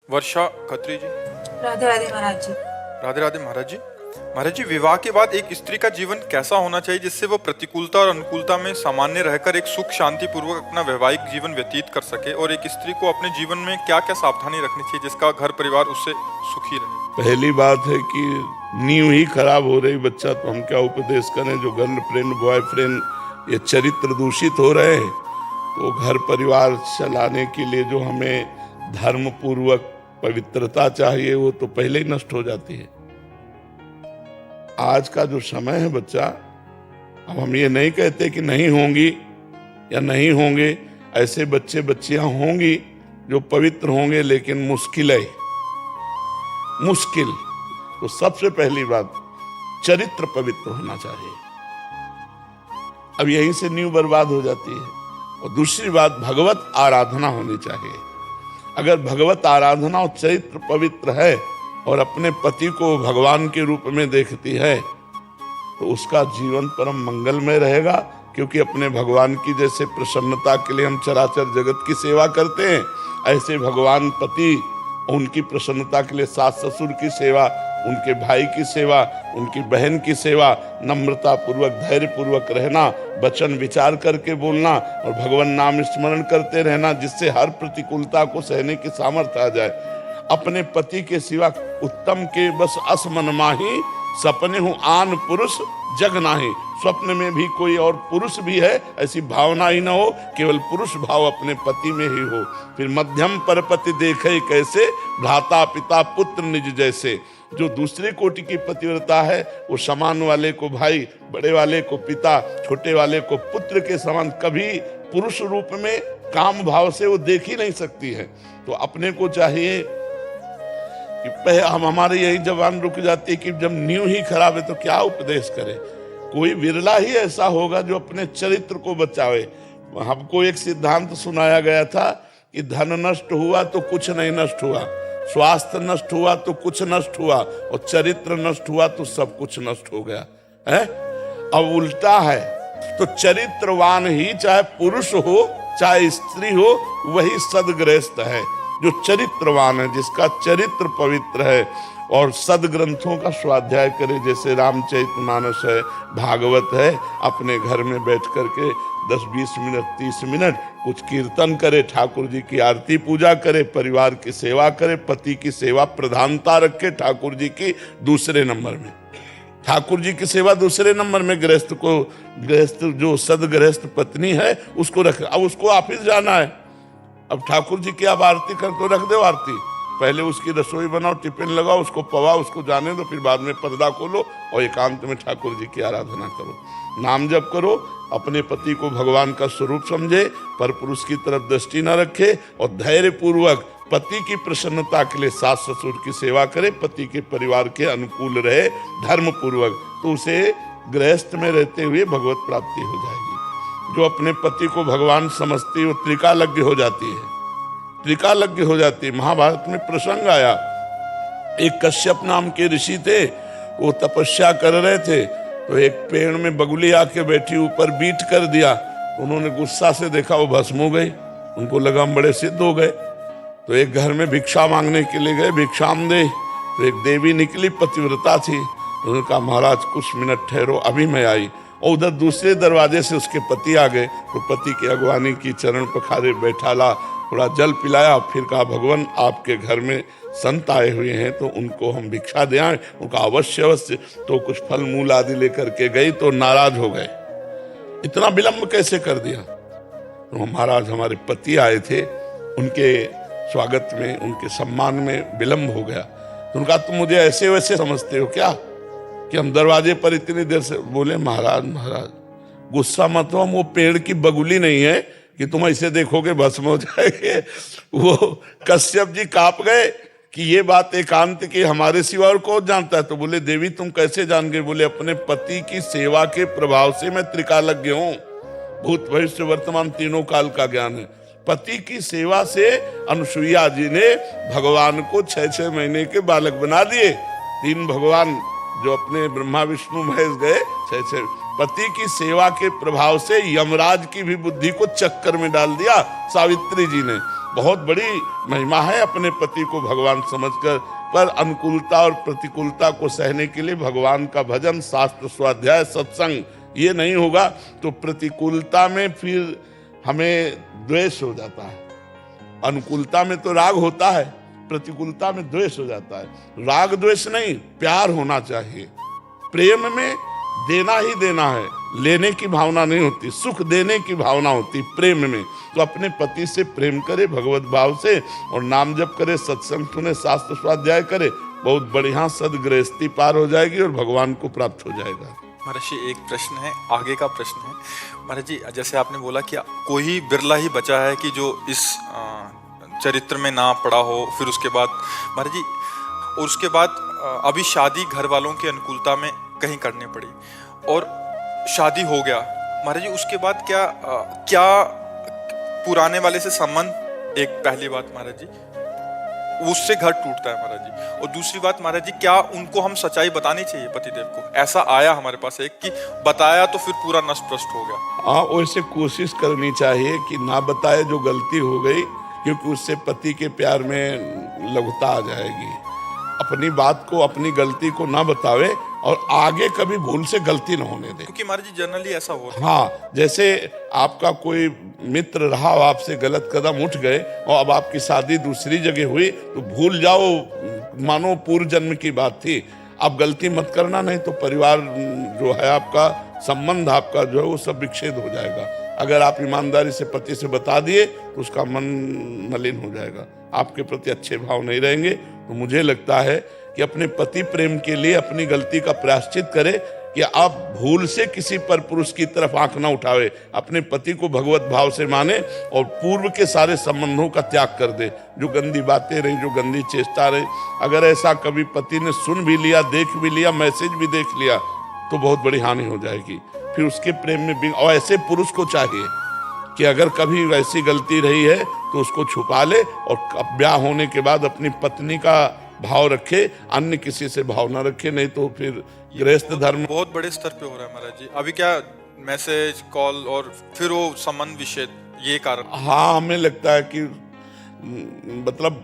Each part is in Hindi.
वर्षा खत्री जी। राधे राधे महाराज जी। राधे राधे महाराज जी। महाराज जी, विवाह के बाद एक स्त्री का जीवन कैसा होना चाहिए जिससे वो प्रतिकूलता और अनुकूलता में सामान्य रहकर एक सुख शांति पूर्वक अपना वैवाहिक जीवन व्यतीत कर सके, और एक स्त्री को अपने जीवन में क्या क्या सावधानी रखनी चाहिए जिसका घर परिवार उससे सुखी रहे? पहली बात है कि नींव ही खराब हो रही बच्चा, तो हम क्या उपदेश करें? जो गर्लफ्रेंड बॉयफ्रेंड ये चरित्र दूषित हो रहे हैं, तो घर परिवार चलाने के लिए जो हमें धर्म पूर्वक पवित्रता चाहिए वो तो पहले ही नष्ट हो जाती है। आज का जो समय है बच्चा, अब हम ये नहीं कहते कि नहीं होंगी या नहीं होंगे, ऐसे बच्चे बच्चियां होंगी जो पवित्र होंगे, लेकिन मुश्किल है, मुश्किल। तो सबसे पहली बात, चरित्र पवित्र होना चाहिए। अब यहीं से नींव बर्बाद हो जाती है। और दूसरी बात, भगवत आराधना होनी चाहिए। अगर भगवत आराधना और चरित्र पवित्र है और अपने पति को भगवान के रूप में देखती है, तो उसका जीवन परम मंगलमय रहेगा। क्योंकि अपने भगवान की जैसे प्रसन्नता के लिए हम चराचर जगत की सेवा करते हैं, ऐसे भगवान पति उनकी प्रसन्नता के लिए सास ससुर की सेवा, उनके भाई की सेवा, उनकी बहन की सेवा, नम्रता पूर्वक धैर्य पूर्वक रहना, वचन विचार करके बोलना और भगवान नाम स्मरण करते रहना, जिससे हर प्रतिकूलता को सहने की सामर्थ्य आ जाए। अपने पति के सिवा उत्तम के बस असमन माही, सपने हूँ आन पुरुष जग नाही। स्वप्न में भी कोई और पुरुष भी है ऐसी भावना ही न हो, केवल पुरुष भाव अपने पति में ही हो। फिर मध्यम परपति देखे कैसे, भ्राता पिता पुत्र निज जैसे। जो दूसरे कोटि की पतिव्रता है वो समान वाले को भाई, बड़े वाले को पिता, छोटे वाले को पुत्र के समान कभी पुरुष रूप में काम भाव से वो देख ही नहीं सकती है। तो अपने को चाहिए कि हम हमारे यही जवान रुक जाती है कि जब नींव ही खराब है तो क्या उपदेश करें। कोई विरला ही ऐसा होगा जो अपने चरित्र को बचावे। हमको एक सिद्धांत सुनाया गया था कि धन नष्ट हुआ तो कुछ नहीं नष्ट हुआ, स्वास्थ्य नष्ट हुआ तो कुछ नष्ट हुआ, और चरित्र नष्ट हुआ तो सब कुछ नष्ट हो गया है। अब उल्टा है, तो चरित्रवान ही चाहे पुरुष हो चाहे स्त्री हो वही सदगृहस्थ है। जो चरित्रवान है, जिसका चरित्र पवित्र है और सदग्रंथों का स्वाध्याय करे, जैसे रामचरितमानस है, भागवत है, अपने घर में बैठ करके 10-20 मिनट 30 मिनट कुछ कीर्तन करे, ठाकुर जी की आरती पूजा करे, परिवार की सेवा करे, पति की सेवा प्रधानता रखे, ठाकुर जी की दूसरे नंबर में, ठाकुर जी की सेवा दूसरे नंबर में, गृहस्थ जो सदगृहस्थ पत्नी है उसको रखे। अब उसको ऑफिस जाना है, अब ठाकुर जी की आप आरती कर तो रख दो आरती, पहले उसकी रसोई बनाओ, टिफिन लगाओ, उसको पवाओ, उसको जाने दो, फिर बाद में पर्दा खोलो और एकांत में ठाकुर जी की आराधना करो, नाम जप करो। अपने पति को भगवान का स्वरूप समझे, पर पुरुष की तरफ दृष्टि न रखे, और धैर्य पूर्वक पति की प्रसन्नता के लिए सास ससुर की सेवा करे, पति के परिवार के अनुकूल रहे धर्म पूर्वक, तो उसे गृहस्थ में रहते हुए भगवत प्राप्ति हो जाएगी। जो अपने पति को भगवान समझती है वो त्रिकालज्ञ हो जाती है, त्रिकालज्ञ हो जाती है। महाभारत में प्रसंग आया, एक कश्यप नाम के ऋषि थे, वो तपस्या कर रहे थे, तो एक पेड़ में बगुली आके बैठी, ऊपर बीट कर दिया, उन्होंने गुस्सा से देखा वो भस्म हो गई, उनको लगा हम बड़े सिद्ध हो गए। तो एक घर में भिक्षा मांगने के लिए गए, भिक्षाम दे, तो एक देवी निकली, पतिव्रता थी, उन्होंने कहा महाराज कुछ मिनट ठहरो, अभी मैं आई। और उधर दूसरे दरवाजे से उसके पति आ गए, तो पति की अगवानी की, चरण पखारे, बैठाला, थोड़ा जल पिलाया, फिर कहा भगवान आपके घर में संत आए हुए हैं तो उनको हम भिक्षा दे आए। उनका अवश्य अवश्य। तो कुछ फल मूल आदि लेकर के गई, तो नाराज हो गए, इतना विलंब कैसे कर दिया। तो महाराज हमारे पति आए थे, उनके स्वागत में, उनके सम्मान में विलंब हो गया। तो उनका तुम मुझे ऐसे वैसे समझते हो क्या कि हम दरवाजे पर इतनी देर से। बोले महाराज गुस्सा मत हो, हम वो पेड़ की बगुली नहीं है कि तुम ऐसे देखोगे भस्म हो जाएंगे। वो कश्यप जी कांप गए कि ये बात एकांत की हमारे सिवा और कौन जानता है। तो बोले देवी तुम कैसे जान गए? बोले अपने पति की सेवा के प्रभाव से मैं त्रिकालज्ञ हूँ, भूत भविष्य वर्तमान तीनों काल का ज्ञान है। पति की सेवा से अनुसुईया जी ने भगवान को 6-6 महीने के बालक बना दिए। 3 भगवान जो अपने ब्रह्मा विष्णु महेश गए, 6 पति की सेवा के प्रभाव से यमराज की भी बुद्धि को चक्कर में डाल दिया सावित्री जी ने। बहुत बड़ी महिमा है अपने पति को भगवान समझकर, पर अनुकूलता और प्रतिकूलता को सहने के लिए भगवान का भजन, शास्त्र, स्वाध्याय, सत्संग ये नहीं होगा तो प्रतिकूलता में फिर हमें द्वेष हो जाता है। अनुकूलता में तो राग होता है, प्रतिकूलता में द्वेष हो जाता है। राग द्वेष नहीं, प्यार होना चाहिए। प्रेम में देना ही देना है, लेने की भावना नहीं होती, सुख देने की भावना होती प्रेम में। तो अपने पति से प्रेम करे भगवत भाव से, और नाम जप करे, सत्संग सुने, शास्त्र स्वाध्याय करे, बहुत बढ़िया सदगृहस्थी पार हो जाएगी और भगवान को प्राप्त हो जाएगा। महर्षि एक प्रश्न है, आगे का प्रश्न है महाराज जी, जैसे आपने बोला कि कोई बिरला ही बचा है कि जो इस चरित्र में ना पड़ा हो, फिर उसके बाद महाराज जी, और उसके बाद अभी शादी घर वालों की अनुकूलता में कहीं करनी पड़ी और शादी हो गया महाराज जी, उसके बाद क्या पुराने वाले से संबंध, एक पहली बात महाराज जी, उससे घर टूटता है महाराज जी। और दूसरी बात महाराज जी, क्या उनको हम सच्चाई बतानी चाहिए पतिदेव को? ऐसा आया हमारे पास एक कि बताया तो फिर पूरा नष्ट भ्रष्ट हो गया। हाँ, वैसे कोशिश करनी चाहिए कि ना बताए जो गलती हो गई, क्योंकि उससे पति के प्यार में लघुता आ जाएगी। अपनी बात को, अपनी गलती को ना बतावे और आगे कभी भूल से गलती ना होने दे, क्योंकि महाराज जी जनरली ऐसा होता है। हाँ, जैसे आपका कोई मित्र रहा, आपसे गलत कदम उठ गए और अब आपकी शादी दूसरी जगह हुई तो भूल जाओ, मानो पूर्व जन्म की बात थी, अब गलती मत करना, नहीं तो परिवार जो है आपका, संबंध आपका जो है वो सब विच्छेद हो जाएगा। अगर आप ईमानदारी से पति से बता दिए तो उसका मन मलिन हो जाएगा, आपके प्रति अच्छे भाव नहीं रहेंगे। तो मुझे लगता है कि अपने पति प्रेम के लिए अपनी गलती का प्रायश्चित करे कि आप भूल से किसी पर पुरुष की तरफ आंख ना उठावे, अपने पति को भगवत भाव से माने और पूर्व के सारे संबंधों का त्याग कर दे। जो गंदी बातें रही, जो गंदी चेष्टा रही, अगर ऐसा कभी पति ने सुन भी लिया, देख भी लिया, मैसेज भी देख लिया, तो बहुत बड़ी हानि हो जाएगी। फिर उसके प्रेम में और ऐसे पुरुष को चाहिए कि अगर कभी वैसी गलती रही है तो उसको छुपा ले और ब्याह होने के बाद अपनी पत्नी का भाव रखे, अन्य किसी से भाव ना रखे, नहीं तो फिर गृहस्थ धर्म बहुत बड़े स्तर पे हो रहा है महाराज जी। अभी क्या मैसेज, कॉल और फिर वो संबंध विच्छेद, ये कारण। हाँ, हमें लगता है कि मतलब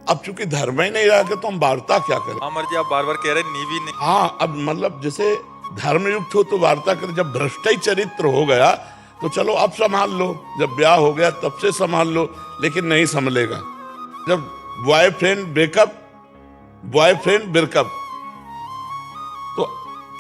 अब चूंकि धर्म ही नहीं रहा तो हम वार्ता क्या करें। हाँ महाराज जी, आप बार बार कह रहे हैं नीवी नहीं। हाँ, अब मतलब जैसे धर्म युक्त हो तो वार्ता करें, जब भ्रष्ट ही चरित्र हो गया तो चलो अब संभाल लो, जब ब्याह हो गया तब से संभाल लो, लेकिन नहीं संभलेगा। जब बॉयफ्रेंड ब्रेकअप, बॉयफ्रेंड ब्रेकअप, तो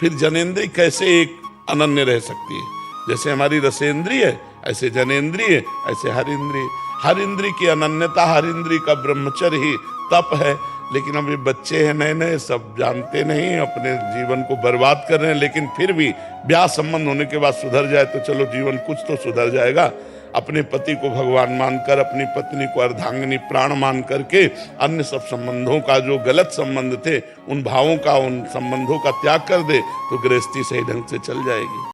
फिर जनेंद्री कैसे एक अनन्य रह सकती है? जैसे हमारी रसेंद्रिय है, ऐसे जनेंद्रिय, ऐसे हर इंद्रिय। हर इंद्रिय की अनन्यता, हर इंद्रिय का ब्रह्मचर्य ही तप है। लेकिन अब ये बच्चे हैं नए नए, सब जानते नहीं, अपने जीवन को बर्बाद कर रहे हैं, लेकिन फिर भी ब्याह संबंध होने के बाद सुधर जाए तो चलो जीवन कुछ तो सुधर जाएगा। अपने पति को भगवान मानकर, अपनी पत्नी को अर्धांगिनी प्राण मान करके, अन्य सब संबंधों का, जो गलत संबंध थे, उन भावों का, उन संबंधों का त्याग कर दे तो गृहस्थी सही ढंग से चल जाएगी।